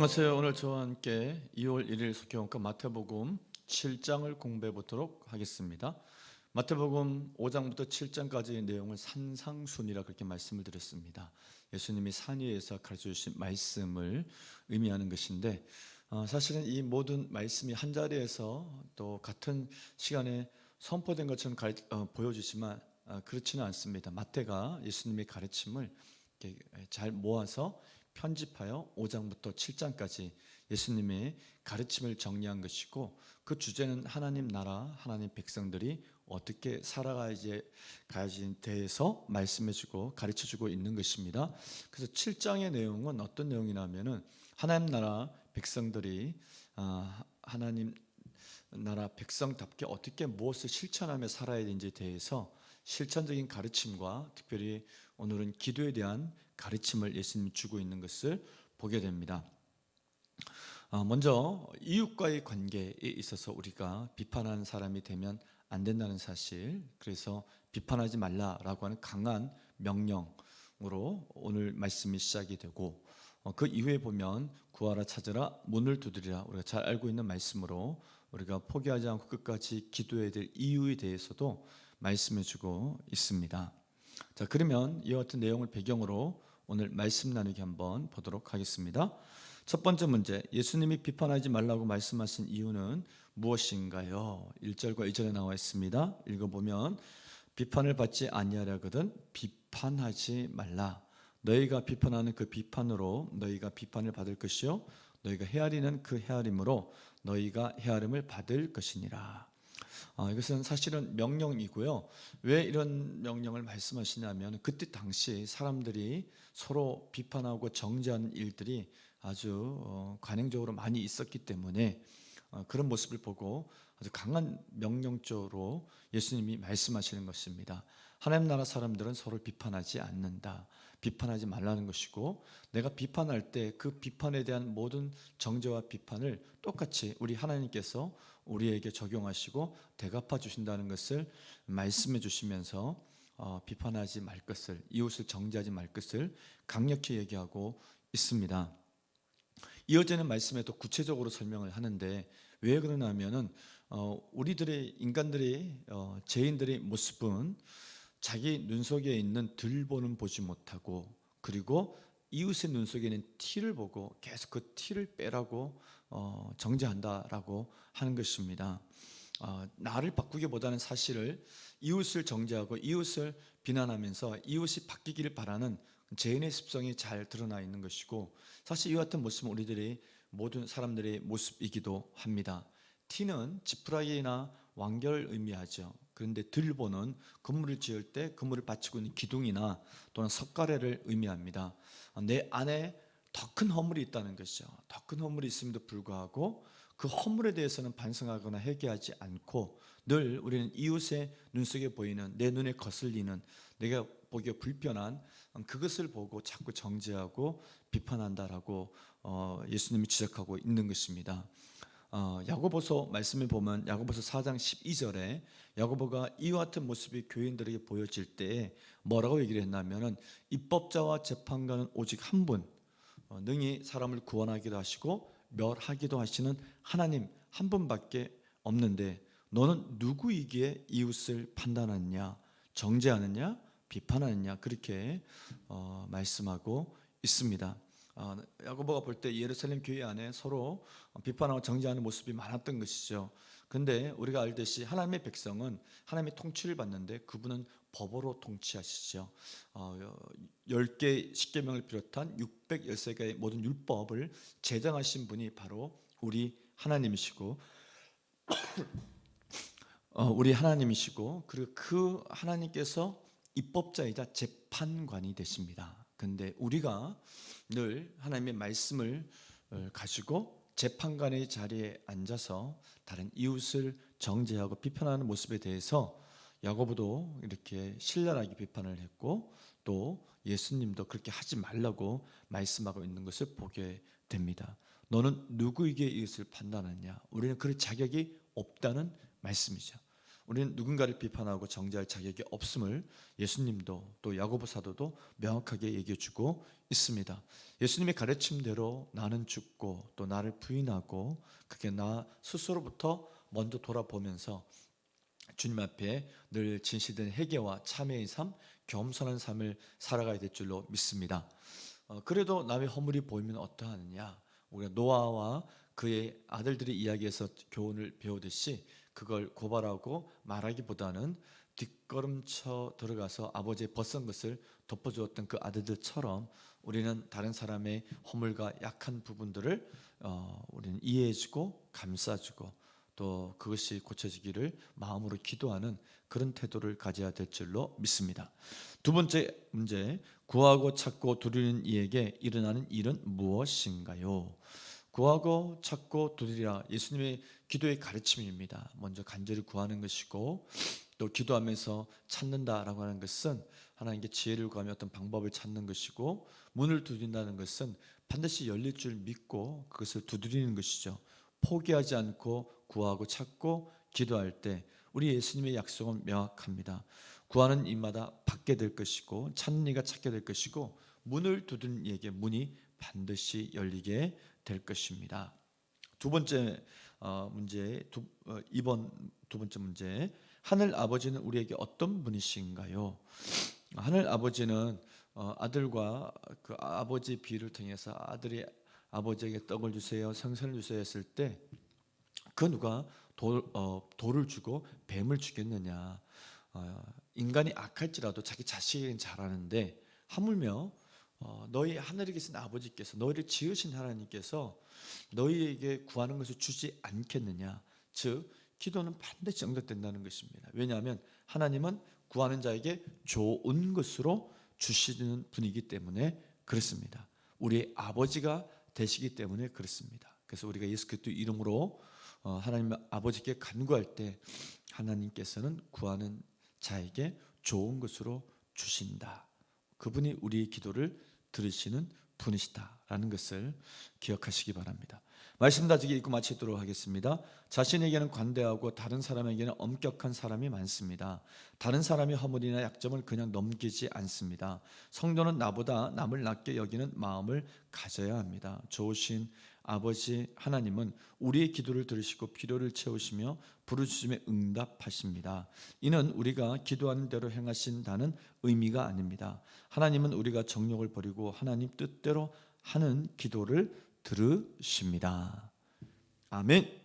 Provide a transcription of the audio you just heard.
안녕하세요. 오늘 저와 함께 2월 1일 속회원과 마태복음 7장을 공부해 보도록 하겠습니다. 마태복음 5장부터 7장까지의 내용을 산상순이라 그렇게 말씀을 드렸습니다. 예수님이 산 위에서 가르쳐 주신 말씀을 의미하는 것인데, 사실은 이 모든 말씀이 한 자리에서 또 같은 시간에 선포된 것처럼 보여주지만 그렇지는 않습니다. 마태가 예수님의 가르침을 이렇게 잘 모아서 편집하여 5장부터 7장까지 예수님의 가르침을 정리한 것이고, 그 주제는 하나님 나라, 하나님 백성들이 어떻게 살아가야지에 대해서 말씀해주고 가르쳐주고 있는 것입니다. 그래서 7장의 내용은 어떤 내용이냐면은 하나님 나라 백성들이 하나님 나라 백성답게 어떻게 무엇을 실천하며 살아야 되는지에 대해서 실천적인 가르침과 특별히 오늘은 기도에 대한 가르침을 예수님이 주고 있는 것을 보게 됩니다. 먼저 이웃과의 관계에 있어서 우리가 비판하는 사람이 되면 안 된다는 사실, 그래서 비판하지 말라라고 하는 강한 명령으로 오늘 말씀이 시작이 되고, 그 이후에 보면 구하라 찾으라 문을 두드리라, 우리가 잘 알고 있는 말씀으로 우리가 포기하지 않고 끝까지 기도해야 될 이유에 대해서도 말씀해 주고 있습니다. 자, 그러면 이와 같은 내용을 배경으로 오늘 말씀 나누기 한번 보도록 하겠습니다. 첫 번째 문제, 예수님이 비판하지 말라고 말씀하신 이유는 무엇인가요? 1절과 2절에 나와 있습니다. 읽어보면 비판을 받지 아니하려거든 비판하지 말라. 너희가 비판하는 그 비판으로 너희가 비판을 받을 것이요 너희가 헤아리는 그 헤아림으로 너희가 헤아림을 받을 것이니라. 이것은 사실은 명령이고요. 왜 이런 명령을 말씀하시냐면, 그때 당시 사람들이 서로 비판하고 정죄하는 일들이 아주 관행적으로 많이 있었기 때문에 그런 모습을 보고 아주 강한 명령조로 예수님이 말씀하시는 것입니다. 하나님 나라 사람들은 서로 비판하지 않는다, 비판하지 말라는 것이고, 내가 비판할 때 그 비판에 대한 모든 정죄와 비판을 똑같이 우리 하나님께서 우리에게 적용하시고 대갚아 주신다는 것을 말씀해 주시면서 비판하지 말 것을, 이웃을 정죄하지 말 것을 강력히 얘기하고 있습니다. 이어지는 말씀에 또 구체적으로 설명을 하는데, 왜 그러냐면은 우리들의 인간들의 죄인들의 모습은 자기 눈 속에 있는 들보는 보지 못하고, 그리고 이웃의 눈 속에 있는 티를 보고 계속 그 티를 빼라고 정죄한다라고 하는 것입니다. 나를 바꾸기보다는 사실을 이웃을 정죄하고 이웃을 비난하면서 이웃이 바뀌기를 바라는 죄인의 습성이 잘 드러나 있는 것이고, 사실 이와 같은 모습은 우리들의 모든 사람들의 모습이기도 합니다. 티는 지푸라기나 완결을 의미하죠. 그런데 들보는 건물을 지을 때 건물을 받치고 있는 기둥이나 또는 석가래를 의미합니다. 내 안에 더 큰 허물이 있다는 것이죠. 더 큰 허물이 있음에도 불구하고 그 허물에 대해서는 반성하거나 회개하지 않고, 늘 우리는 이웃의 눈 속에 보이는, 내 눈에 거슬리는, 내가 보기에 불편한 그것을 보고 자꾸 정죄하고 비판한다라고 예수님이 지적하고 있는 것입니다. 야고보서 말씀을 보면 야고보서 4장 12절에 야고보가 이와 같은 모습이 교인들에게 보여질 때 뭐라고 얘기를 했냐면은, 입법자와 재판관은 오직 한 분, 능히 사람을 구원하기도 하시고 멸하기도 하시는 하나님 한 분밖에 없는데, 너는 누구이기에 이웃을 판단하느냐, 정죄하느냐, 비판하느냐, 그렇게 말씀하고 있습니다. 야고보가 볼 때 예루살렘 교회 안에 서로 비판하고 정죄하는 모습이 많았던 것이죠. 그런데 우리가 알듯이 하나님의 백성은 하나님의 통치를 받는데 그분은 법으로 통치하시죠. 10개 십계명을 비롯한 613개의 모든 율법을 제정하신 분이 바로 우리 하나님이시고, 그리고 그 하나님께서 입법자이자 재판관이 되십니다. 그런데 우리가 늘 하나님의 말씀을 가지고 재판관의 자리에 앉아서 다른 이웃을 정죄하고 비판하는 모습에 대해서 야고보도 이렇게 신랄하게 비판을 했고, 또 예수님도 그렇게 하지 말라고 말씀하고 있는 것을 보게 됩니다. 너는 누구에게 이웃을 판단하냐? 우리는 그럴 자격이 없다는 말씀이죠. 우리는 누군가를 비판하고 정죄할 자격이 없음을 예수님도 또 야고보 사도도 명확하게 얘기해 주고 있습니다. 예수님의 가르침대로 나는 죽고 또 나를 부인하고 그게 나 스스로부터 먼저 돌아보면서 주님 앞에 늘 진실된 회개와 참회의 삶, 겸손한 삶을 살아가야 될 줄로 믿습니다. 그래도 남의 허물이 보이면 어떠하느냐? 우리가 노아와 그의 아들들의 이야기에서 교훈을 배우듯이 그걸 고발하고 말하기보다는 뒷걸음쳐 들어가서 아버지의 벗은 것을 덮어주었던 그 아들들처럼 우리는 다른 사람의 허물과 약한 부분들을 우리는 이해해주고 감싸주고 또 그것이 고쳐지기를 마음으로 기도하는 그런 태도를 가져야 될 줄로 믿습니다. 두 번째 문제, 구하고 찾고 두드리는 이에게 일어나는 일은 무엇인가요? 구하고 찾고 두드리라, 예수님의 기도의 가르침입니다. 먼저 간절히 구하는 것이고 또 기도하면서 찾는다라고 하는 것은 하나님께 지혜를 구하며 어떤 방법을 찾는 것이고, 문을 두드린다는 것은 반드시 열릴 줄 믿고 그것을 두드리는 것이죠. 포기하지 않고 구하고 찾고 기도할 때 우리 예수님의 약속은 명확합니다. 구하는 이마다 받게 될 것이고 찾는 이가 찾게 될 것이고 문을 두드리는 이에게 문이 반드시 열리게 될 것입니다. 두 번째 문제, 이번 두 번째 문제, 하늘 아버지는 우리에게 어떤 분이신가요? 하늘 아버지는 아들과 그 아버지 비유를 통해서 아들이 아버지에게 떡을 주세요, 생선을 주세요 했을 때 그 누가 돌을 주고 뱀을 주겠느냐? 인간이 악할지라도 자기 자식에게는 잘하는데 하물며 너희 하늘에 계신 아버지께서, 너희를 지으신 하나님께서 너희에게 구하는 것을 주지 않겠느냐? 즉 기도는 반드시 응답된다는 것입니다. 왜냐하면 하나님은 구하는 자에게 좋은 것으로 주시는 분이기 때문에 그렇습니다. 우리의 아버지가 되시기 때문에 그렇습니다. 그래서 우리가 예수 그리스도 이름으로 하나님 아버지께 간구할 때 하나님께서는 구하는 자에게 좋은 것으로 주신다. 그분이 우리의 기도를 들으시는 분이시다라는 것을 기억하시기 바랍니다. 말씀 다지기 읽고 마치도록 하겠습니다. 자신에게는 관대하고 다른 사람에게는 엄격한 사람이 많습니다. 다른 사람의 허물이나 약점을 그냥 넘기지 않습니다. 성도는 나보다 남을 낮게 여기는 마음을 가져야 합니다. 좋으신 아버지 하나님은 우리의 기도를 들으시고 필요를 채우시며 부르짖음에 응답하십니다. 이는 우리가 기도하는 대로 행하신다는 의미가 아닙니다. 하나님은 우리가 정욕을 버리고 하나님 뜻대로 하는 기도를 들으십니다. 아멘.